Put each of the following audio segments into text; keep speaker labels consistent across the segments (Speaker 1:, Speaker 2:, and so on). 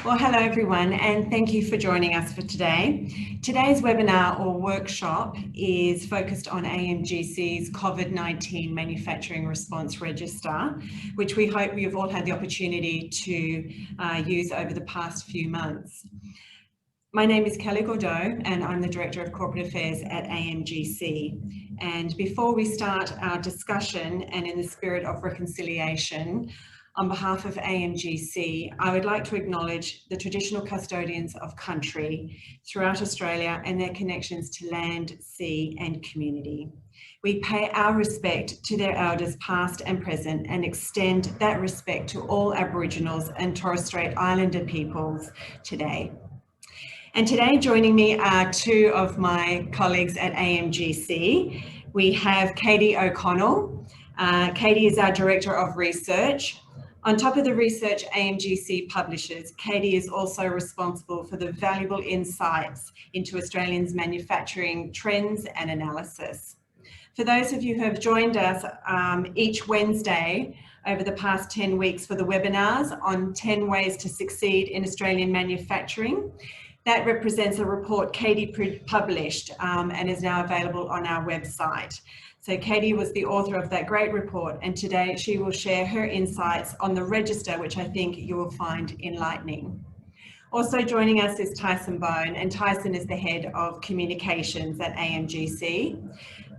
Speaker 1: Well, hello everyone, and thank you for joining us for today. Today's webinar or workshop is focused on AMGC's COVID-19 Manufacturing Response Register, which we hope you've all had the opportunity to use over the past few months. My name is Kelly Gordeau, and I'm the Director of Corporate Affairs at AMGC. And before we start our discussion, and in the spirit of reconciliation, on behalf of AMGC, I would like to acknowledge the traditional custodians of country throughout Australia and their connections to land, sea and community. We pay our respect to their elders past and present and extend that respect to all Aboriginals and Torres Strait Islander peoples today. And today joining me are two of my colleagues at AMGC. We have Katie O'Connell. Katie is our Director of Research. On top of the research AMGC publishes, Katie is also responsible for the valuable insights into Australians' manufacturing trends and analysis. For those of you who have joined us each Wednesday over the past 10 weeks for the webinars on 10 ways to succeed in Australian manufacturing, that represents a report Katie published and is now available on our website. So Katie was the author of that great report, and today she will share her insights on the register, which I think you will find enlightening. Also joining us is Tyson Bone, and Tyson is the head of communications at AMGC.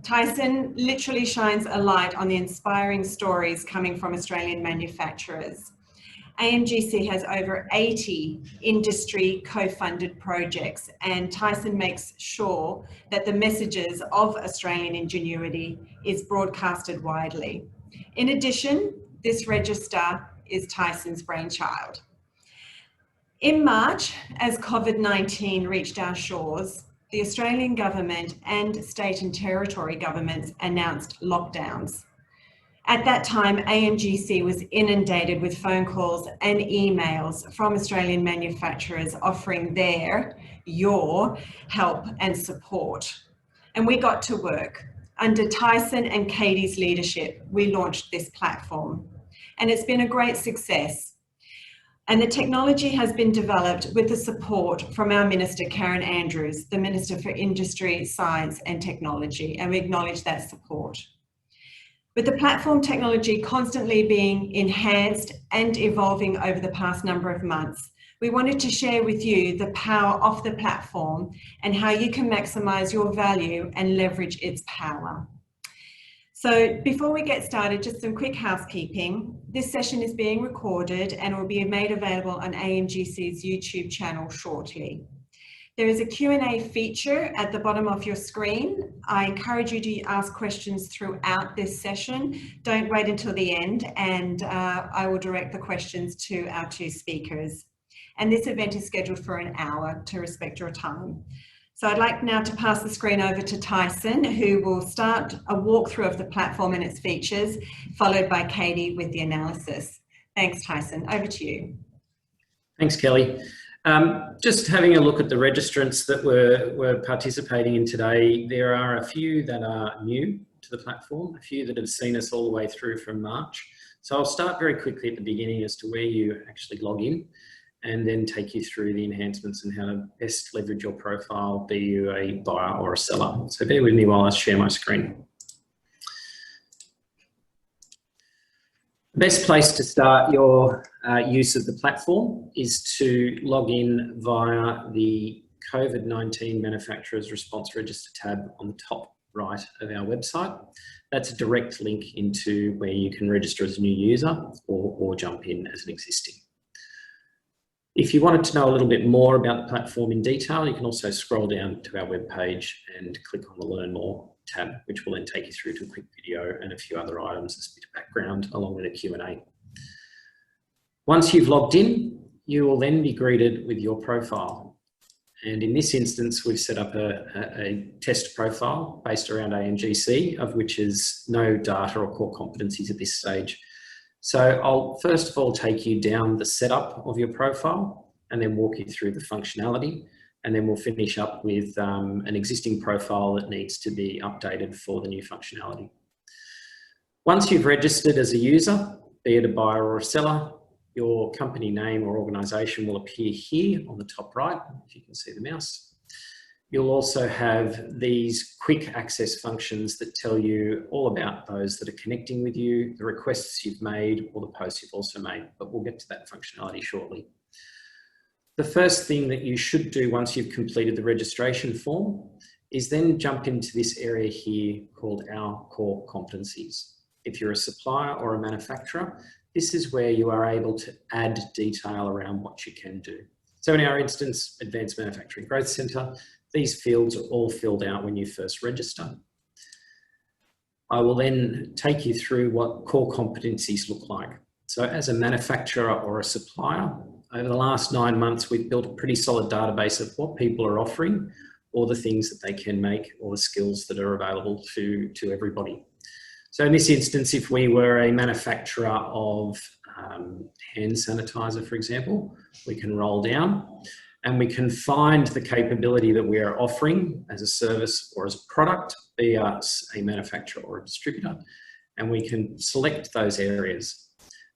Speaker 1: Tyson literally shines a light on the inspiring stories coming from Australian manufacturers. AMGC has over 80 industry co-funded projects, and Tyson makes sure that the messages of Australian ingenuity is broadcasted widely. In addition, this register is Tyson's brainchild. In March, as COVID-19 reached our shores, the Australian government and state and territory governments announced lockdowns. At that time, AMGC was inundated with phone calls and emails from Australian manufacturers offering your help and support. And we got to work. Under Tyson and Katie's leadership, we launched this platform. And it's been a great success. And the technology has been developed with the support from our Minister, Karen Andrews, the Minister for Industry, Science and Technology, and we acknowledge that support. With the platform technology constantly being enhanced and evolving over the past number of months, we wanted to share with you the power of the platform and how you can maximize your value and leverage its power. So before we get started, just some quick housekeeping. This session is being recorded and will be made available on AMGC's YouTube channel shortly. There is a Q&A feature at the bottom of your screen. I encourage you to ask questions throughout this session. Don't wait until the end, and I will direct the questions to our two speakers. And this event is scheduled for an hour to respect your time. So I'd like now to pass the screen over to Tyson, who will start a walkthrough of the platform and its features, followed by Katie with the analysis. Thanks, Tyson. Over to you.
Speaker 2: Thanks, Kelly. Just having a look at the registrants that we're participating in today, there are a few that are new to the platform, a few that have seen us all the way through from March. So I'll start very quickly at the beginning as to where you actually log in, and then take you through the enhancements and how to best leverage your profile, be you a buyer or a seller. So bear with me while I share my screen. The best place to start your use of the platform is to log in via the COVID-19 Manufacturers Response Register tab on the top right of our website. That's a direct link into where you can register as a new user or jump in as an existing. If you wanted to know a little bit more about the platform in detail, you can also scroll down to our webpage and click on the Learn More tab, which will then take you through to a quick video and a few other items as a bit of background along with a Q&A. Once you've logged in, you will then be greeted with your profile. And in this instance, we've set up a test profile based around AMGC, of which is no data or core competencies at this stage. So I'll first of all take you down the setup of your profile and then walk you through the functionality. And then we'll finish up with an existing profile that needs to be updated for the new functionality. Once you've registered as a user, be it a buyer or a seller, Your company name or organisation will appear here on the top right, if you can see the mouse. You'll also have these quick access functions that tell you all about those that are connecting with you, the requests you've made, or the posts you've also made, but we'll get to that functionality shortly. The first thing that you should do once you've completed the registration form is then jump into this area here called our core competencies. If you're a supplier or a manufacturer, this is where you are able to add detail around what you can do. So in our instance, Advanced Manufacturing Growth Centre, these fields are all filled out when you first register. I will then take you through what core competencies look like. So as a manufacturer or a supplier, over the last 9 months, we've built a pretty solid database of what people are offering, or the things that they can make, or the skills that are available to everybody. So in this instance, if we were a manufacturer of hand sanitizer, for example, we can roll down and we can find the capability that we are offering as a service or as a product, be us a manufacturer or a distributor, and we can select those areas.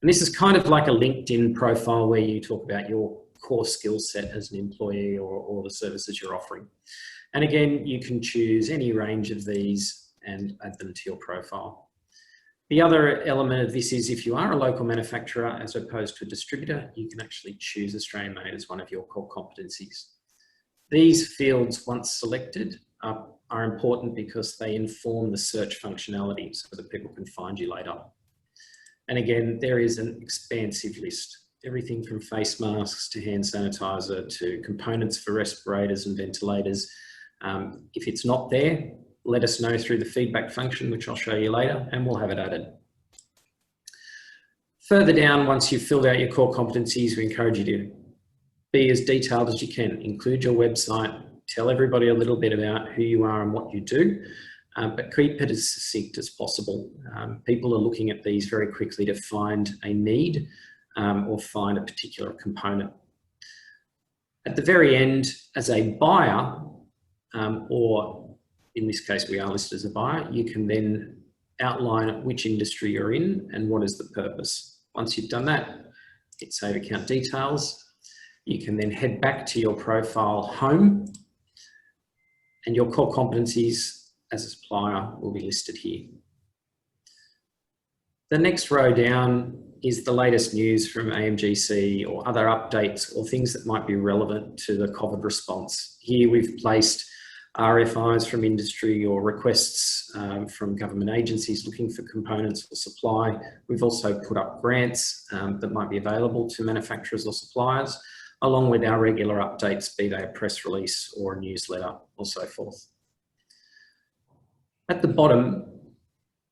Speaker 2: And this is kind of like a LinkedIn profile where you talk about your core skill set as an employee or the services you're offering. And again, you can choose any range of these and add them to your profile. The other element of this is if you are a local manufacturer as opposed to a distributor, you can actually choose Australian made as one of your core competencies. These fields, once selected, are important because they inform the search functionality so that people can find you later. And again, there is an expansive list, everything from face masks to hand sanitizer to components for respirators and ventilators. If it's not there, let us know through the feedback function, which I'll show you later, and we'll have it added. Further down, once you've filled out your core competencies, we encourage you to be as detailed as you can. Include your website, tell everybody a little bit about who you are and what you do, but keep it as succinct as possible. People are looking at these very quickly to find a need or find a particular component. At the very end, as a buyer, or in this case, we are listed as a buyer, you can then outline which industry you're in and what is the purpose. Once you've done that, hit Save Account Details. You can then head back to your profile home, and your core competencies as a supplier will be listed here. The next row down is the latest news from AMGC or other updates or things that might be relevant to the COVID response. Here we've placed RFIs from industry or requests from government agencies looking for components or supply. We've also put up grants that might be available to manufacturers or suppliers, along with our regular updates, be they a press release or a newsletter or so forth. At the bottom,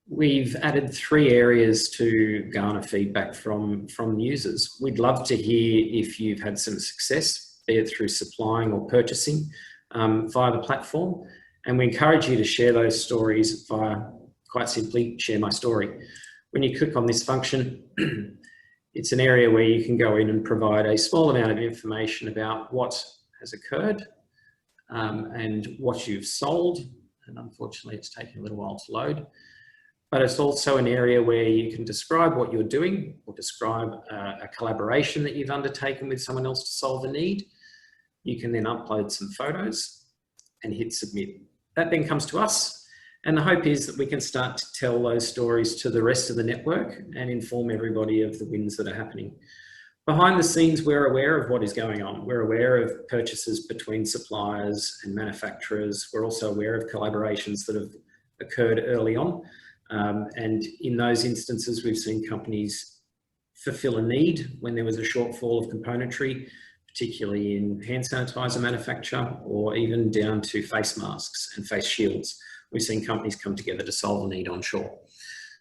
Speaker 2: we've added 3 areas to garner feedback from users. We'd love to hear if you've had some success, be it through supplying or purchasing via the platform, and we encourage you to share those stories via, quite simply, Share My Story. When you click on this function, it's an area where you can go in and provide a small amount of information about what has occurred and what you've sold, and unfortunately it's taking a little while to load. But it's also an area where you can describe what you're doing or describe a collaboration that you've undertaken with someone else to solve a need. You can then upload some photos and hit submit. That then comes to us, and the hope is that we can start to tell those stories to the rest of the network and inform everybody of the wins that are happening. Behind the scenes, we're aware of what is going on. We're aware of purchases between suppliers and manufacturers. We're also aware of collaborations that have occurred early on. And in those instances, we've seen companies fulfill a need when there was a shortfall of componentry, particularly in hand sanitizer manufacture, or even down to face masks and face shields. We've seen companies come together to solve a need onshore.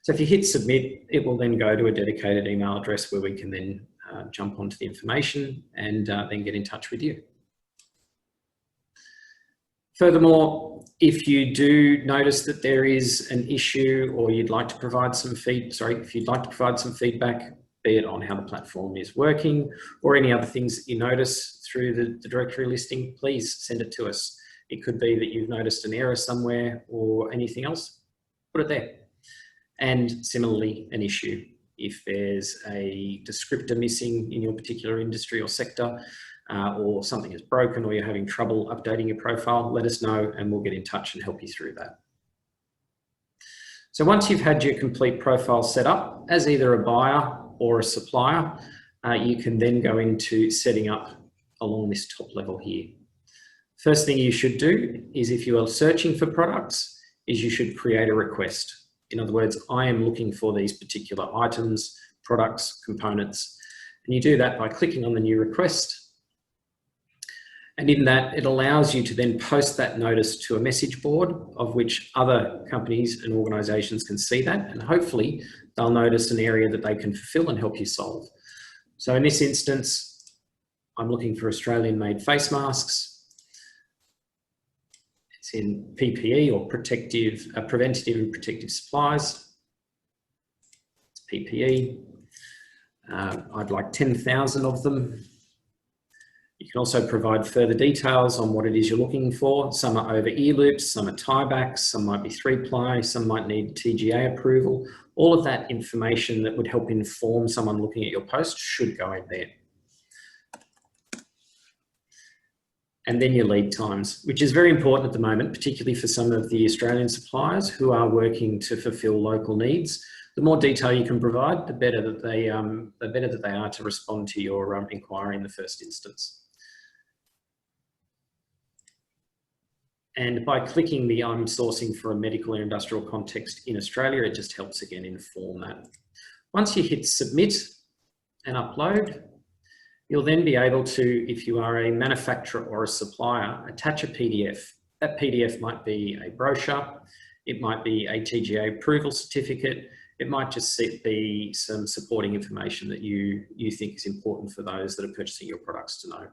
Speaker 2: So if you hit submit, it will then go to a dedicated email address where we can then jump onto the information and then get in touch with you. Furthermore, if you do notice that there is an issue or you'd like to provide some feedback, be it on how the platform is working or any other things that you notice through the directory listing, please send it to us. It could be that you've noticed an error somewhere or anything else, put it there. And similarly, an issue. if there's a descriptor missing in your particular industry or sector, or something is broken or you're having trouble updating your profile, let us know and we'll get in touch and help you through that. So once you've had your complete profile set up as either a buyer or a supplier, you can then go into setting up along this top level here. First thing you should do is, if you are searching for products, is you should create a request. In other words, I am looking for these particular items, products, components, and you do that by clicking on the new request. And in that, it allows you to then post that notice to a message board of which other companies and organisations can see that, and hopefully they'll notice an area that they can fulfil and help you solve. So in this instance, I'm looking for Australian-made face masks. It's in PPE or preventative and protective supplies. It's PPE. I'd like 10,000 of them. You can also provide further details on what it is you're looking for. Some are over ear loops, some are tiebacks, some might be 3-ply, some might need TGA approval. All of that information that would help inform someone looking at your post should go in there. And then your lead times, which is very important at the moment, particularly for some of the Australian suppliers who are working to fulfil local needs. The more detail you can provide, the better that they are to respond to your inquiry in the first instance. And by clicking the I'm sourcing for a medical or industrial context in Australia, it just helps again inform that. Once you hit submit and upload, you'll then be able to, if you are a manufacturer or a supplier, attach a PDF. That PDF might be a brochure, it might be a TGA approval certificate, it might just be some supporting information that you think is important for those that are purchasing your products to know.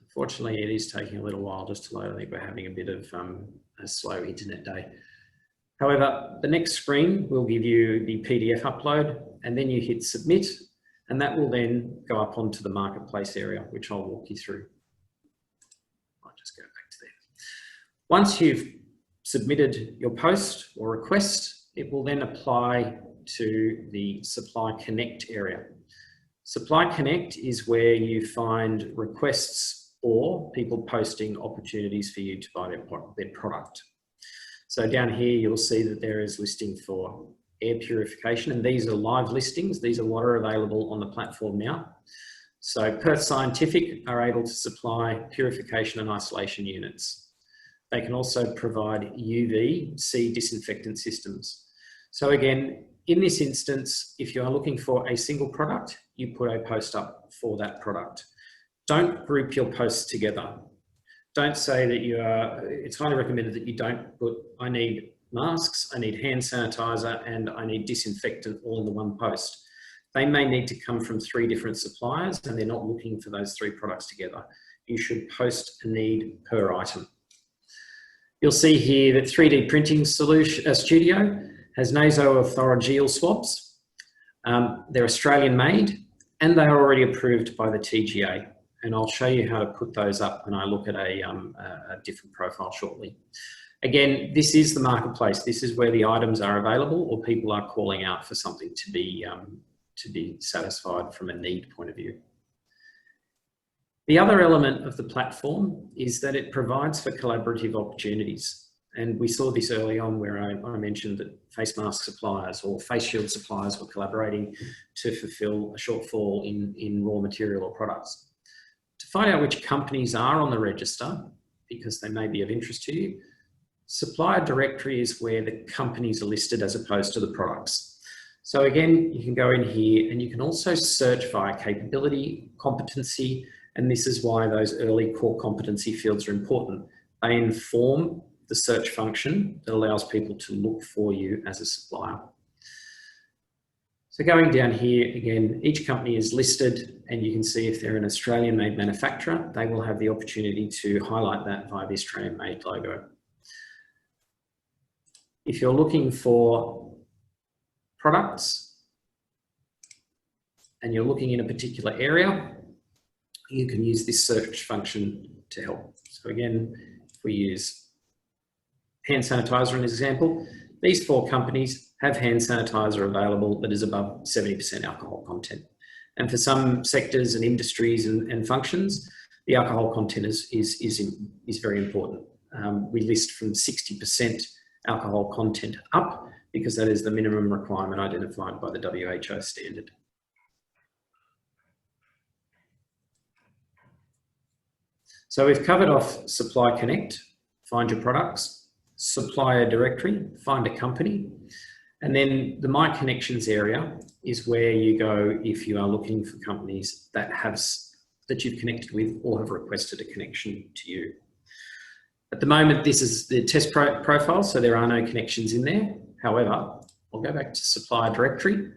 Speaker 2: Unfortunately, it is taking a little while just to load. I think we're having a bit of a slow internet day. However, the next screen will give you the PDF upload, and then you hit submit, and that will then go up onto the marketplace area, which I'll walk you through. I'll just go back to there. Once you've submitted your post or request, it will then apply to the Supply Connect area. Supply Connect is where you find requests or people posting opportunities for you to buy their product. So down here, you'll see that there is listing for air purification, and these are live listings. These are what are available on the platform now. So Perth Scientific are able to supply purification and isolation units. They can also provide UVC disinfectant systems. So again, in this instance, if you are looking for a single product, you put a post up for that product. Don't group your posts together. Don't say that it's highly recommended that you don't put, I need masks, I need hand sanitizer, and I need disinfectant all in the one post. They may need to come from 3 different suppliers and they're not looking for those 3 products together. You should post a need per item. You'll see here that 3D Printing Studio has nasopharyngeal swabs. They're Australian made and they are already approved by the TGA. And I'll show you how to put those up when I look at a different profile shortly. Again, this is the marketplace. This is where the items are available or people are calling out for something to be satisfied from a need point of view. The other element of the platform is that it provides for collaborative opportunities. And we saw this early on where I mentioned that face mask suppliers or face shield suppliers were collaborating to fulfill a shortfall in raw material or products. To find out which companies are on the register, because they may be of interest to you, Supplier Directory is where the companies are listed as opposed to the products. So again, you can go in here and you can also search via capability, competency, and this is why those early core competency fields are important. They inform the search function that allows people to look for you as a supplier. So going down here, again, each company is listed and you can see if they're an Australian-made manufacturer, they will have the opportunity to highlight that via the Australian-made logo. If you're looking for products and you're looking in a particular area, you can use this search function to help. So again, if we use hand sanitizer as an example, these 4 companies have hand sanitizer available that is above 70% alcohol content. And for some sectors and industries and functions, the alcohol content is very important. We list from 60% alcohol content up because that is the minimum requirement identified by the WHO standard. So we've covered off Supply Connect, find your products, Supplier Directory, find a company, and then the My Connections area is where you go if you are looking for companies that you've connected with or have requested a connection to you. At the moment, this is the test profile, so there are no connections in there. However, I'll go back to Supplier Directory,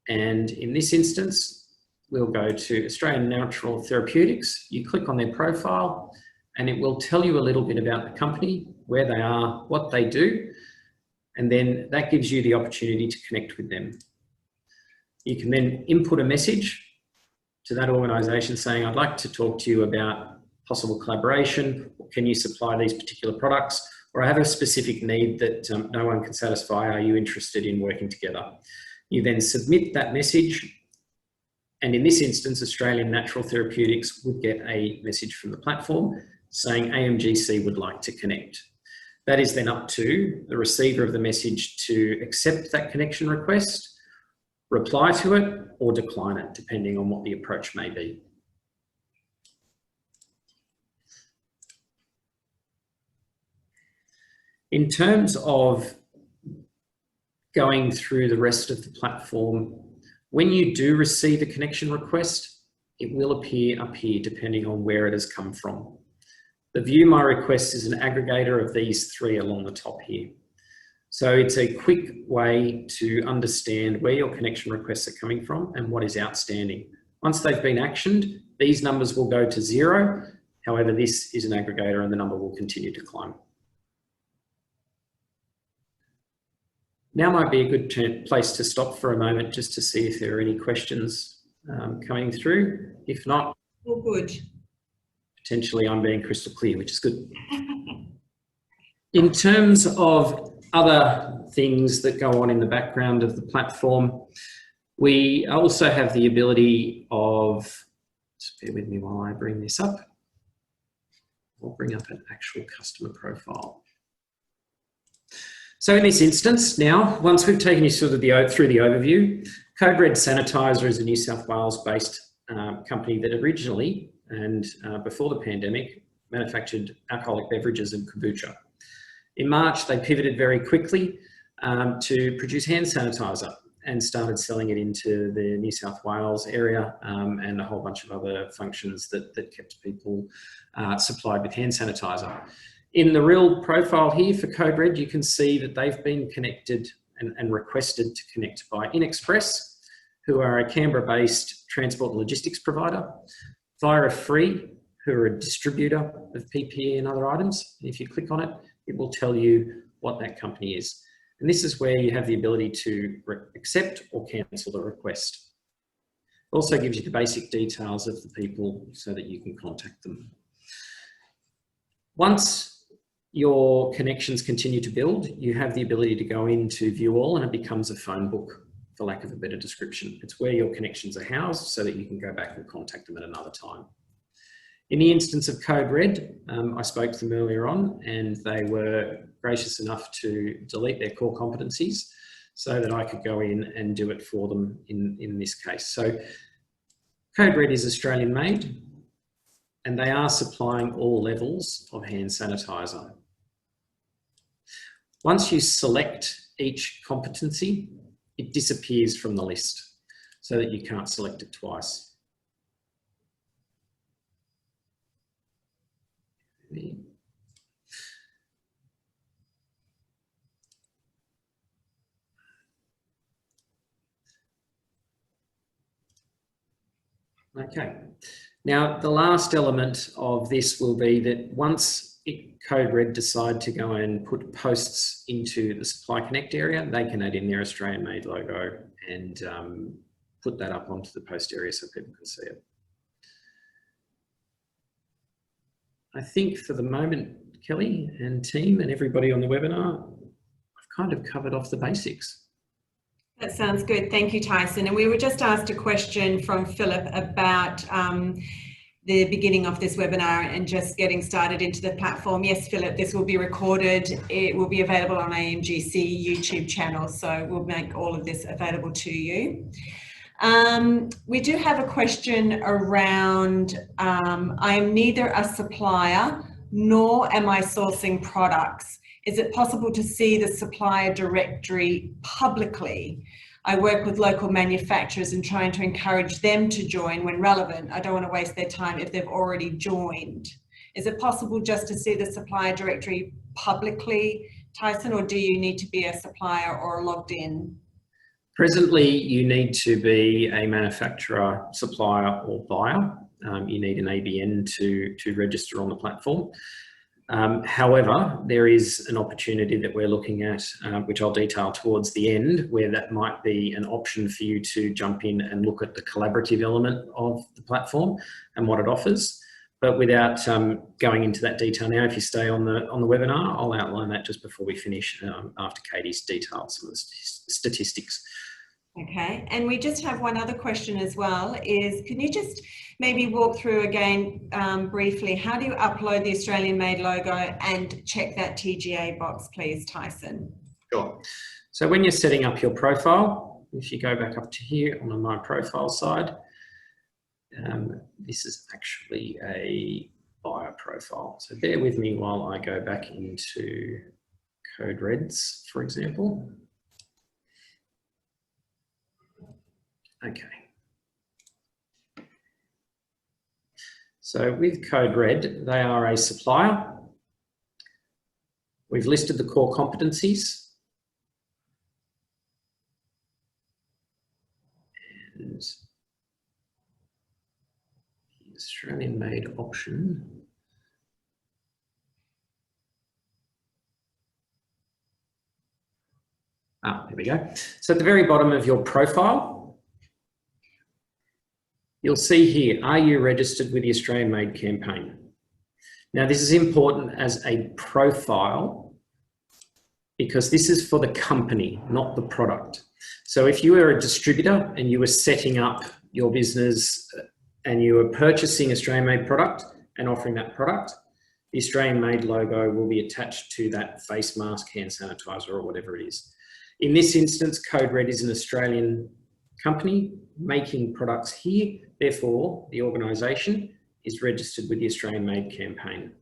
Speaker 2: and in this instance, we'll go to Australian Natural Therapeutics. You click on their profile and it will tell you a little bit about the company, where they are, what they do, and then that gives you the opportunity to connect with them. You can then input a message to that organisation saying, I'd like to talk to you about possible collaboration, or can you supply these particular products, or I have a specific need that no one can satisfy, are you interested in working together? You then submit that message, and in this instance, Australian Natural Therapeutics would get a message from the platform saying AMGC would like to connect. That is then up to the receiver of the message to accept that connection request, reply to it, or decline it, depending on what the approach may be. In terms of going through the rest of the platform, when you do receive a connection request, it will appear up here depending on where it has come from. The View My Requests is an aggregator of these 3 along the top here. So it's a quick way to understand where your connection requests are coming from and what is outstanding. Once they've been actioned, these numbers will go to 0. However, this is an aggregator and the number will continue to climb. Now might be a good place to stop for a moment just to see if there are any questions coming through. If not,
Speaker 1: all good.
Speaker 2: Potentially I'm being crystal clear, which is good. In terms of other things that go on in the background of the platform, we also have the ability of, just bear with me while I bring this up. I'll bring up an actual customer profile. So in this instance now, once we've taken you through the overview, Code Red Sanitizer is a New South Wales-based company that originally, and before the pandemic, manufactured alcoholic beverages and kombucha. In March, they pivoted very quickly to produce hand sanitizer and started selling it into the New South Wales area and a whole bunch of other functions that kept people supplied with hand sanitizer. In the real profile here for Code Red, you can see that they've been connected and requested to connect by InExpress, who are a Canberra-based transport and logistics provider, via Free, who are a distributor of PPE and other items. If you click on it, it will tell you what that company is. And this is where you have the ability to accept or cancel the request. It also gives you the basic details of the people so that you can contact them. Once your connections continue to build, you have the ability to go into View All and it becomes a phone book, for lack of a better description. It's where your connections are housed so that you can go back and contact them at another time. In the instance of Code Red, I spoke to them earlier on and they were gracious enough to delete their core competencies so that I could go in and do it for them in this case. So Code Red is Australian made and they are supplying all levels of hand sanitizer. Once you select each competency, it disappears from the list so that you can't select it twice. Okay. Now, the last element of this will be that once Code Red decide to go and put posts into the Supply Connect area, they can add in their Australian made logo and put that up onto the post area so people can see it. I think for the moment, Kelly and team and everybody on the webinar, kind of covered off the basics.
Speaker 1: That sounds good. Thank you, Tyson. And we were just asked a question from Philip about the beginning of this webinar and just getting started into the platform. Yes, Philip, this will be recorded. It will be available on AMGC YouTube channel, so we'll make all of this available to you. We do have a question around, I am neither a supplier nor am I sourcing products. Is it possible to see the supplier directory publicly? I work with local manufacturers and trying to encourage them to join when relevant. I don't want to waste their time if they've already joined. Is it possible just to see the supplier directory publicly, Tyson, or do you need to be a supplier or logged in?
Speaker 2: Presently, you need to be a manufacturer, supplier or buyer. You need an ABN to register on the platform. However, there is an opportunity that we're looking at, which I'll detail towards the end, where that might be an option for you to jump in and look at the collaborative element of the platform and what it offers. But without going into that detail now, if you stay on the webinar, I'll outline that just before we finish after Katie's detailed some of the statistics.
Speaker 1: Okay, and we just have one other question as well, is can you just maybe walk through again briefly, how do you upload the Australian made logo and check that TGA box, please, Tyson?
Speaker 2: Sure. So when you're setting up your profile, if you go back up to here on the My Profile side, this is actually a buyer profile. So bear with me while I go back into Code Reds, for example. Okay. So with Code Red, they are a supplier. We've listed the core competencies. And the Australian made option. There we go. So at the very bottom of your profile, you'll see here, are you registered with the Australian Made campaign? Now, this is important as a profile because this is for the company, not the product. So if you were a distributor and you were setting up your business and you were purchasing Australian Made product and offering that product, the Australian Made logo will be attached to that face mask, hand sanitizer, or whatever it is. In this instance, Code Red is an Australian company making products here. Therefore, the organisation is registered with the Australian Made campaign.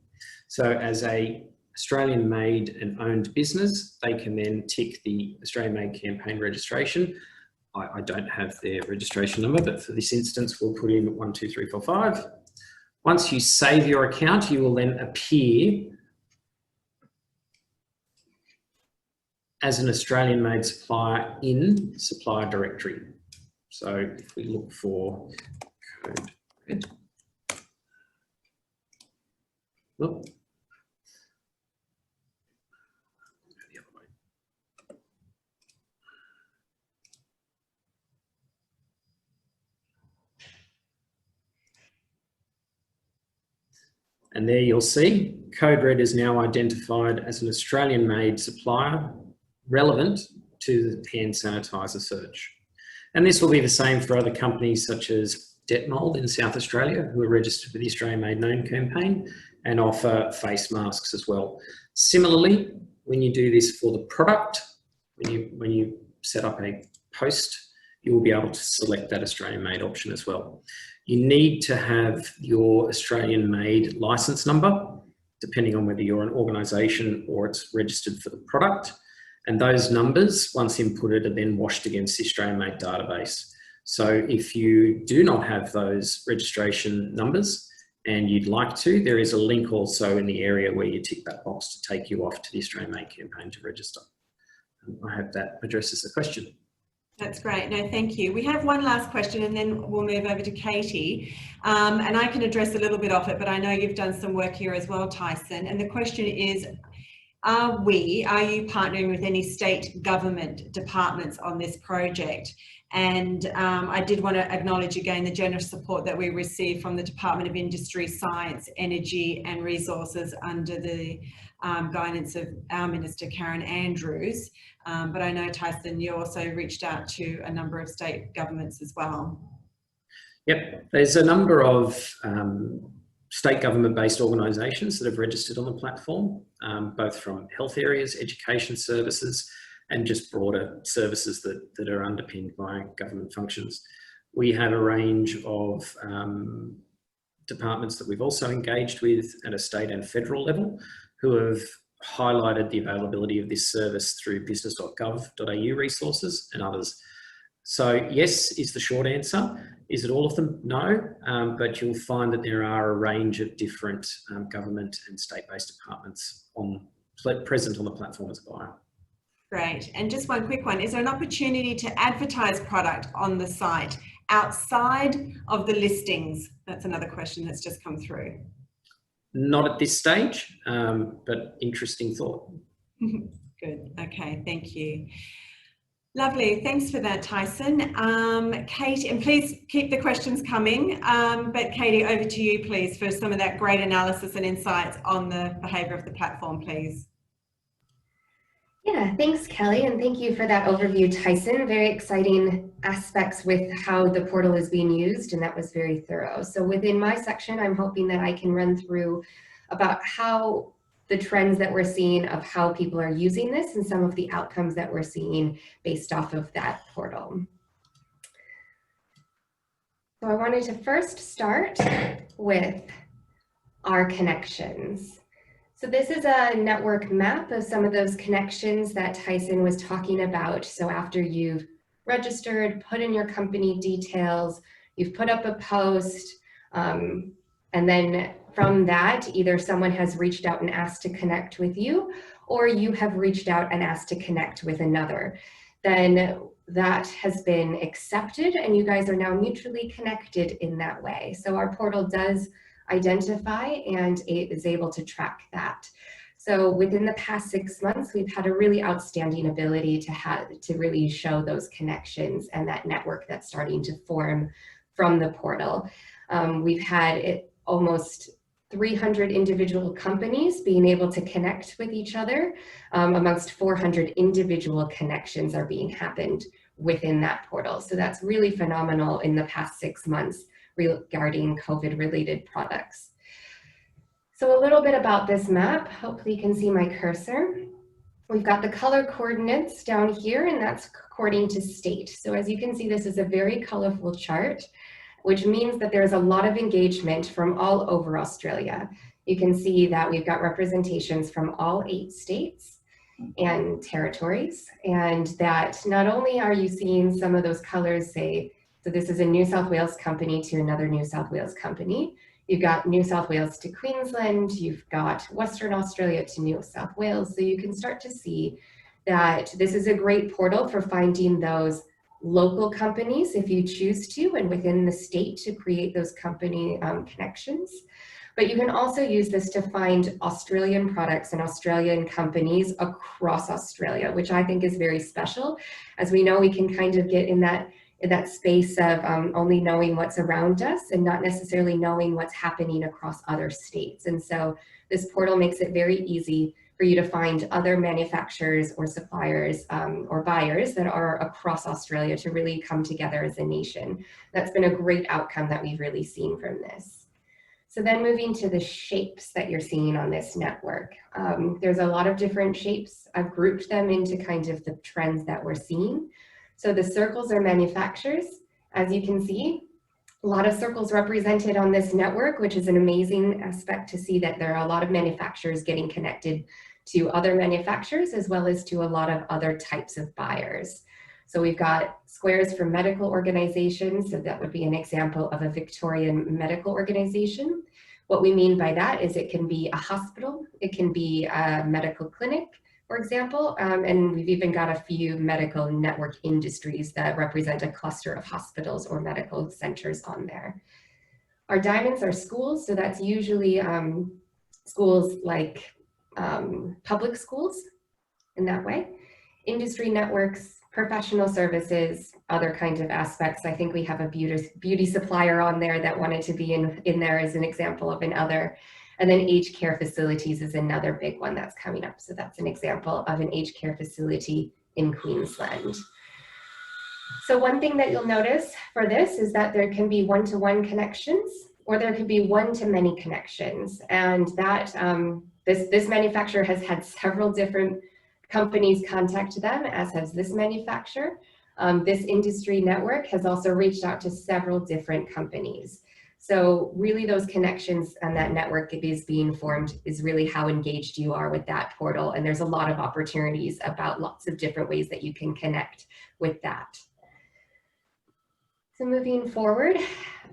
Speaker 2: So as a Australian Made and owned business, they can then tick the Australian Made campaign registration. I don't have their registration number, but for this instance, we'll put in 12345. Once you save your account, you will then appear as an Australian Made supplier in Supplier Directory. So if we look for Code Red, look, the other way. And there you'll see Code Red is now identified as an Australian Made supplier relevant to the hand sanitizer search. And this will be the same for other companies such as Detmold in South Australia, who are registered with the Australian Made Known campaign and offer face masks as well. Similarly, when you do this for the product, when you set up a post, you will be able to select that Australian Made option as well. You need to have your Australian Made license number, depending on whether you're an organisation or it's registered for the product. And those numbers, once inputted, are then washed against the Australian Made database. So if you do not have those registration numbers and you'd like to, there is a link also in the area where you tick that box to take you off to the Australian Made campaign to register. I hope that addresses the question.
Speaker 1: That's great. No, thank you. We have one last question and then we'll move over to Katie. And I can address a little bit of it, but I know you've done some work here as well, Tyson. And the question is, are you partnering with any state government departments on this project? And I did want to acknowledge again the generous support that we received from the Department of Industry, Science, Energy and Resources under the guidance of our Minister Karen Andrews. But I know, Tyson, you also reached out to a number of state governments as well.
Speaker 2: Yep, there's a number of state government-based organisations that have registered on the platform, both from health areas, education services, and just broader services that are underpinned by government functions. We have a range of departments that we've also engaged with at a state and federal level who have highlighted the availability of this service through business.gov.au resources and others. So yes is the short answer. Is it all of them? No, but you'll find that there are a range of different government and state-based departments present on the platform as a buyer.
Speaker 1: Great. And just one quick one. Is there an opportunity to advertise product on the site outside of the listings? That's another question that's just come through.
Speaker 2: Not at this stage, but interesting thought.
Speaker 1: Good. Okay. Thank you. Lovely. Thanks for that, Tyson. Kate, and please keep the questions coming. But Katie, over to you, please, for some of that great analysis and insights on the behaviour of the platform, please.
Speaker 3: Yeah, thanks, Kelly, and thank you for that overview, Tyson. Very exciting aspects with how the portal is being used, and that was very thorough. So within my section, I'm hoping that I can run through about how the trends that we're seeing of how people are using this and some of the outcomes that we're seeing based off of that portal. So I wanted to first start with our connections. So this is a network map of some of those connections that Tyson was talking about. So after you've registered, put in your company details, you've put up a post, and then from that, either someone has reached out and asked to connect with you, or you have reached out and asked to connect with another. Then that has been accepted and you guys are now mutually connected in that way. So our portal does identify and it is able to track that. So within the past 6 months, we've had a really outstanding ability to really show those connections and that network that's starting to form from the portal. We've had almost 300 individual companies being able to connect with each other. Amongst 400 individual connections are being happened within that portal. So that's really phenomenal in the past 6 months regarding COVID-related products. So a little bit about this map. Hopefully you can see my cursor. We've got the color coordinates down here, and that's according to state. So as you can see, this is a very colorful chart, which means that there's a lot of engagement from all over Australia. You can see that we've got representations from all 8 states and territories, and that not only are you seeing some of those colors say, so this is a New South Wales company to another New South Wales company. You've got New South Wales to Queensland, you've got Western Australia to New South Wales. So you can start to see that this is a great portal for finding those local companies if you choose to, and within the state to create those company connections. But you can also use this to find Australian products and Australian companies across Australia, which I think is very special. As we know, we can kind of get in that space of only knowing what's around us and not necessarily knowing what's happening across other states. And so this portal makes it very easy for you to find other manufacturers or suppliers or buyers that are across Australia to really come together as a nation. That's been a great outcome that we've really seen from this. So then moving to the shapes that you're seeing on this network. There's a lot of different shapes. I've grouped them into kind of the trends that we're seeing. So the circles are manufacturers. As you can see, a lot of circles represented on this network, which is an amazing aspect to see that there are a lot of manufacturers getting connected to other manufacturers as well as to a lot of other types of buyers. So we've got squares for medical organizations. So that would be an example of a Victorian medical organization. What we mean by that is it can be a hospital, it can be a medical clinic, for example, and we've even got a few medical network industries that represent a cluster of hospitals or medical centers on there. Our diamonds are schools, so that's usually schools like public schools in that way. Industry networks, professional services, other kinds of aspects. I think we have a beauty supplier on there that wanted to be in there as an example of another. And then aged care facilities is another big one that's coming up. So that's an example of an aged care facility in Queensland. So one thing that you'll notice for this is that there can be one-to-one connections, or there could be one-to-many connections. And that this manufacturer has had several different companies contact them, as has this manufacturer. This industry network has also reached out to several different companies. So really those connections and that network is being formed is really how engaged you are with that portal. And there's a lot of opportunities about lots of different ways that you can connect with that. So moving forward,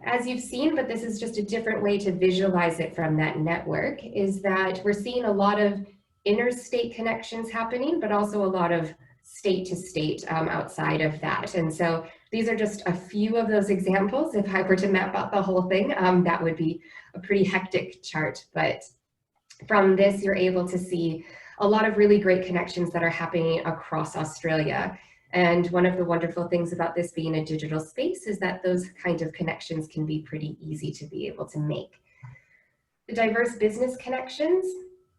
Speaker 3: as you've seen, but this is just a different way to visualize it from that network, is that we're seeing a lot of interstate connections happening, but also a lot of state to state outside of that. And so these are just a few of those examples. If I were to map out the whole thing, that would be a pretty hectic chart. But from this, you're able to see a lot of really great connections that are happening across Australia. And one of the wonderful things about this being a digital space is that those kind of connections can be pretty easy to be able to make. The diverse business connections,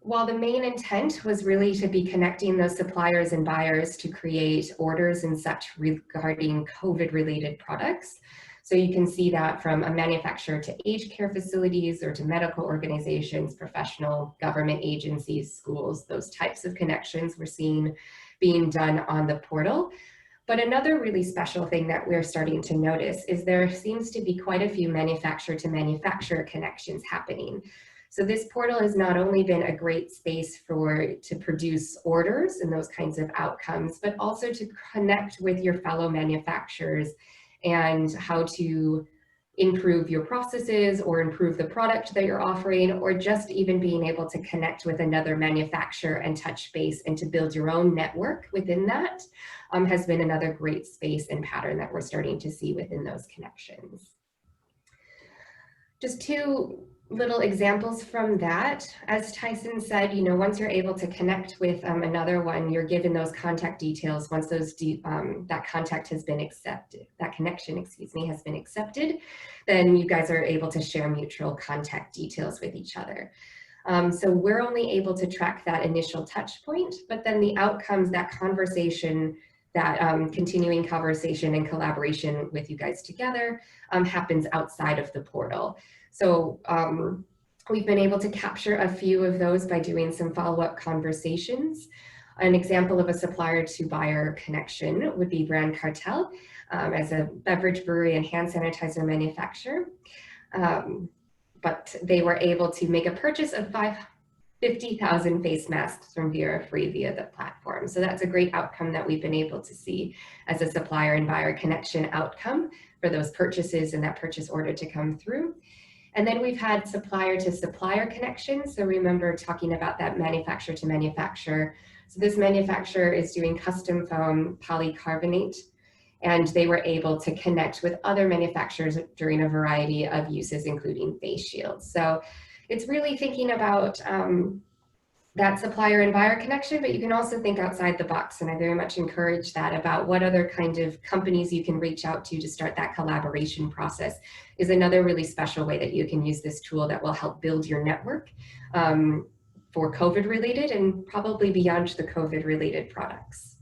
Speaker 3: while the main intent was really to be connecting those suppliers and buyers to create orders and such regarding COVID-related products. So you can see that from a manufacturer to aged care facilities or to medical organizations, professional government agencies, schools, those types of connections we're seeing being done on the portal. But another really special thing that we're starting to notice is there seems to be quite a few manufacturer to manufacturer connections happening. So this portal has not only been a great space to produce orders and those kinds of outcomes, but also to connect with your fellow manufacturers and how to improve your processes or improve the product that you're offering, or just even being able to connect with another manufacturer and touch base and to build your own network within that has been another great space and pattern that we're starting to see within those connections. Just two little examples from that. As Tyson said, you know, once you're able to connect with another one, you're given those contact details. Once those that contact has been accepted, that connection, excuse me, has been accepted, then you guys are able to share mutual contact details with each other. So we're only able to track that initial touch point, but then the outcomes, that conversation, that continuing conversation and collaboration with you guys together happens outside of the portal. So we've been able to capture a few of those by doing some follow-up conversations. An example of a supplier to buyer connection would be Brand Cartel as a beverage brewery and hand sanitizer manufacturer. But they were able to make a purchase of 50,000 face masks from Vera Free via the platform. So that's a great outcome that we've been able to see as a supplier and buyer connection outcome for those purchases and that purchase order to come through. And then we've had supplier to supplier connections. So remember talking about that manufacturer to manufacturer. So this manufacturer is doing custom foam polycarbonate, and they were able to connect with other manufacturers during a variety of uses, including face shields. So it's really thinking about that supplier and buyer connection, but you can also think outside the box. And I very much encourage that about what other kind of companies you can reach out to start that collaboration process is another really special way that you can use this tool that will help build your network for COVID related and probably beyond the COVID related products.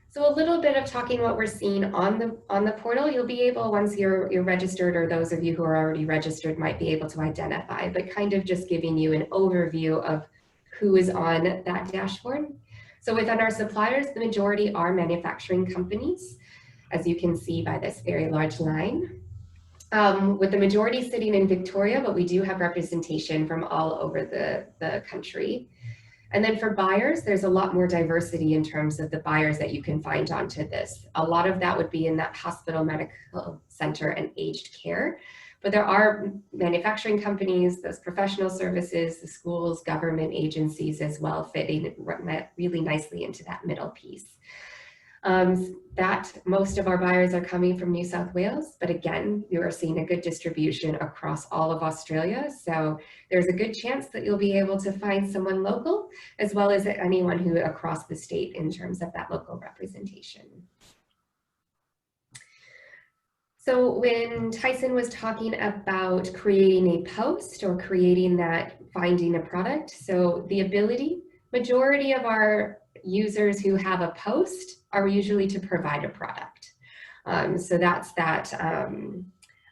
Speaker 3: So a little bit of talking what we're seeing on the portal. You'll be able, once you're registered, or those of you who are already registered might be able to identify, but kind of just giving you an overview of who is on that dashboard. So within our suppliers, the majority are manufacturing companies, as you can see by this very large line. With the majority sitting in Victoria, but we do have representation from all over the country. And then for buyers, there's a lot more diversity in terms of the buyers that you can find onto this. A lot of that would be in that hospital, medical center, and aged care. But there are manufacturing companies, those professional services, the schools, government agencies as well, fitting really nicely into that middle piece. That most of our buyers are coming from New South Wales, but again, you are seeing a good distribution across all of Australia. So there's a good chance that you'll be able to find someone local, as well as anyone who across the state in terms of that local representation. So when Tyson was talking about creating a post or creating that, finding a product, so the ability, majority of our users who have a post are usually to provide a product. So that's that,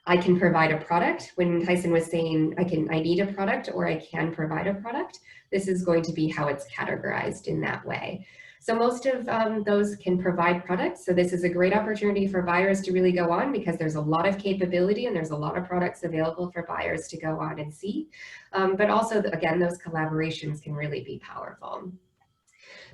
Speaker 3: I can provide a product. When Tyson was saying I need a product or I can provide a product, this is going to be how it's categorized in that way. So most of those can provide products. So this is a great opportunity for buyers to really go on, because there's a lot of capability and there's a lot of products available for buyers to go on and see. But also, again, those collaborations can really be powerful.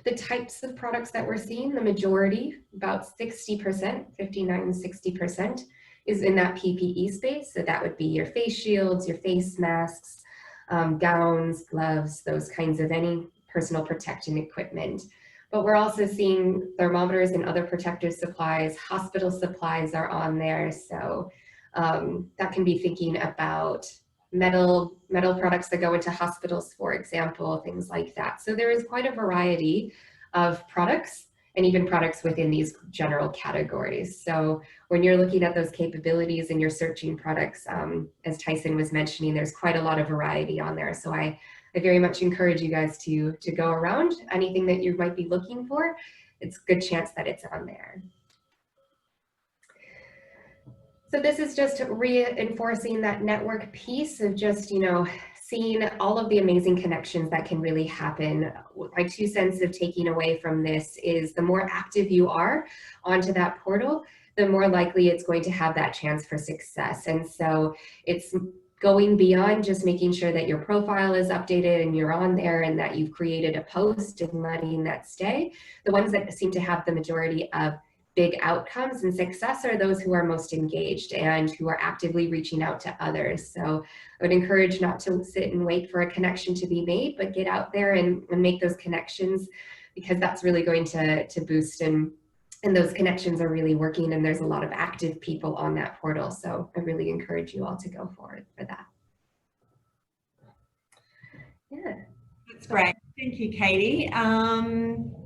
Speaker 3: The types of products that we're seeing, the majority, about 60%, 59, 60%, is in that PPE space. So that would be your face shields, your face masks, gowns, gloves, those kinds of any personal protective equipment. But we're also seeing thermometers and other protective supplies. Hospital supplies are on there. So that can be thinking about metal products that go into hospitals, for example, things like that. So there is quite a variety of products, and even products within these general categories. So when you're looking at those capabilities and you're searching products, as Tyson was mentioning, there's quite a lot of variety on there. So I very much encourage you guys to go around. Anything that you might be looking for, it's a good chance that it's on there. So this is just reinforcing that network piece of just, seeing all of the amazing connections that can really happen. My 2 cents of taking away from this is the more active you are onto that portal, the more likely it's going to have that chance for success. And so it's going beyond just making sure that your profile is updated and you're on there and that you've created a post and letting that stay. The ones that seem to have the majority of big outcomes and success are those who are most engaged and who are actively reaching out to others. So I would encourage not to sit and wait for a connection to be made, but get out there and make those connections, because that's really going to boost, and those connections are really working, and there's a lot of active people on that portal. So I really encourage you all to go forward for that. Yeah.
Speaker 1: That's great. Thank you, Katie.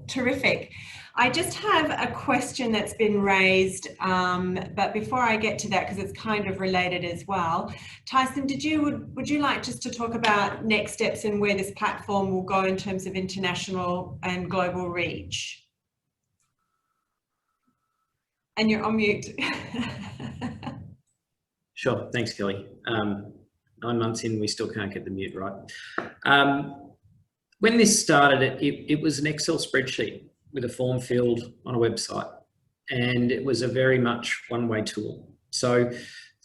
Speaker 1: Terrific. I just have a question that's been raised, but before I get to that, because it's kind of related as well, Tyson, would you like just to talk about next steps and where this platform will go in terms of international and global reach? And you're on mute.
Speaker 2: Sure, thanks, Kelly. 9 months in, we still can't get the mute right. When this started, it was an Excel spreadsheet with a form field on a website, and it was a very much one-way tool. So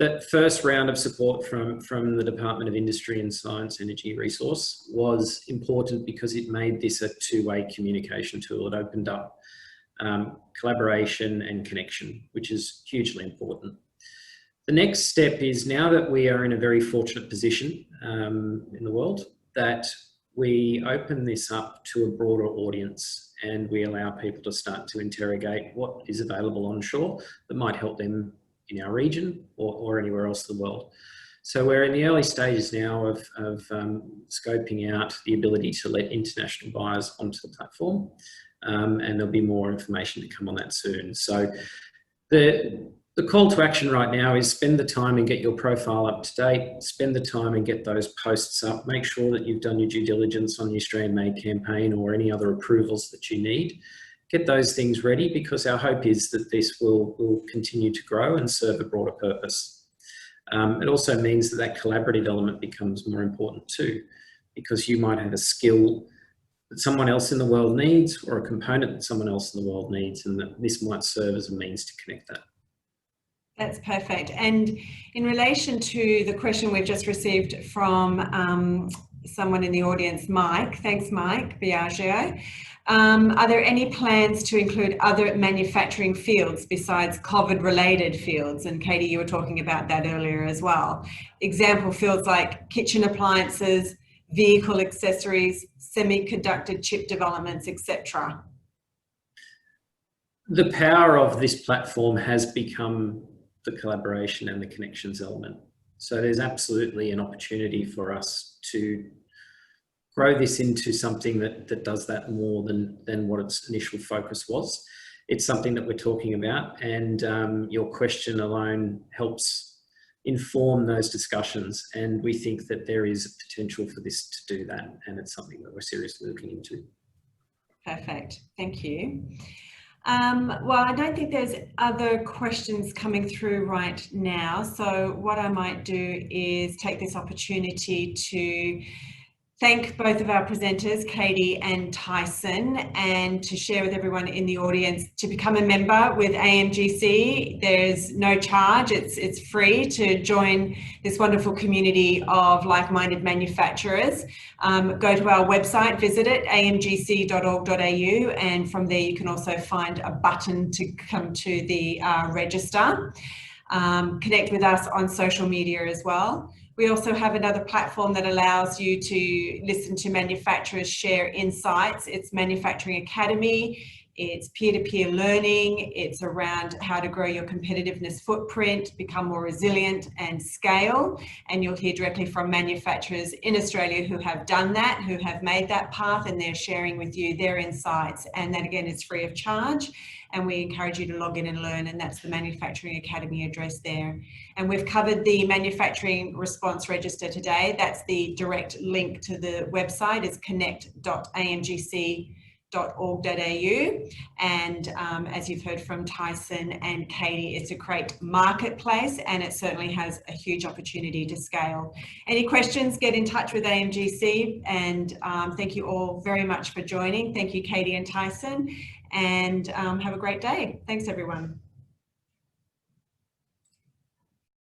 Speaker 2: that first round of support from the Department of Industry and Science Energy Resource was important because it made this a two-way communication tool. It opened up collaboration and connection, which is hugely important. The next step is, now that we are in a very fortunate position in the world, that we open this up to a broader audience and we allow people to start to interrogate what is available onshore that might help them in our region or anywhere else in the world. So we're in the early stages now of scoping out the ability to let international buyers onto the platform, and there'll be more information to come on that soon. So the call to action right now is spend the time and get your profile up to date, spend the time and get those posts up, make sure that you've done your due diligence on your Australian Made campaign or any other approvals that you need. Get those things ready, because our hope is that this will continue to grow and serve a broader purpose. It also means that collaborative element becomes more important too, because you might have a skill that someone else in the world needs, or a component that someone else in the world needs, and that this might serve as a means to connect that.
Speaker 1: That's perfect. And in relation to the question we've just received from someone in the audience, Mike, thanks Mike Biagio, are there any plans to include other manufacturing fields besides COVID-related fields? And Katie, you were talking about that earlier as well. Example fields like kitchen appliances, vehicle accessories, semiconductor chip developments, etc.
Speaker 2: The power of this platform has become the collaboration and the connections element. So there's absolutely an opportunity for us to grow this into something that does that more than what its initial focus was. it's something that we're talking about, and your question alone helps inform those discussions, and we think that there is potential for this to do that, and it's something that we're seriously looking into.
Speaker 1: Perfect, thank you. Well, I don't think there's other questions coming through right now, so what I might do is take this opportunity to thank both of our presenters, Katie and Tyson, and to share with everyone in the audience to become a member with AMGC. There's no charge, it's free to join this wonderful community of like-minded manufacturers. Go to our website, visit it, amgc.org.au, and from there you can also find a button to come to the register. Connect with us on social media as well. We also have another platform that allows you to listen to manufacturers share insights. It's Manufacturing Academy. It's peer-to-peer learning. It's around how to grow your competitiveness footprint, become more resilient and scale. And you'll hear directly from manufacturers in Australia who have done that, who have made that path, and they're sharing with you their insights. And that again is free of charge. And we encourage you to log in and learn, and that's the Manufacturing Academy address there. And we've covered the Manufacturing Response Register today. That's the direct link to the website, is connect.amgc.org.au. And as you've heard from Tyson and Katie, it's a great marketplace, and it certainly has a huge opportunity to scale. Any questions, get in touch with AMGC, and thank you all very much for joining. Thank you, Katie and Tyson, and have a great day. Thanks, everyone.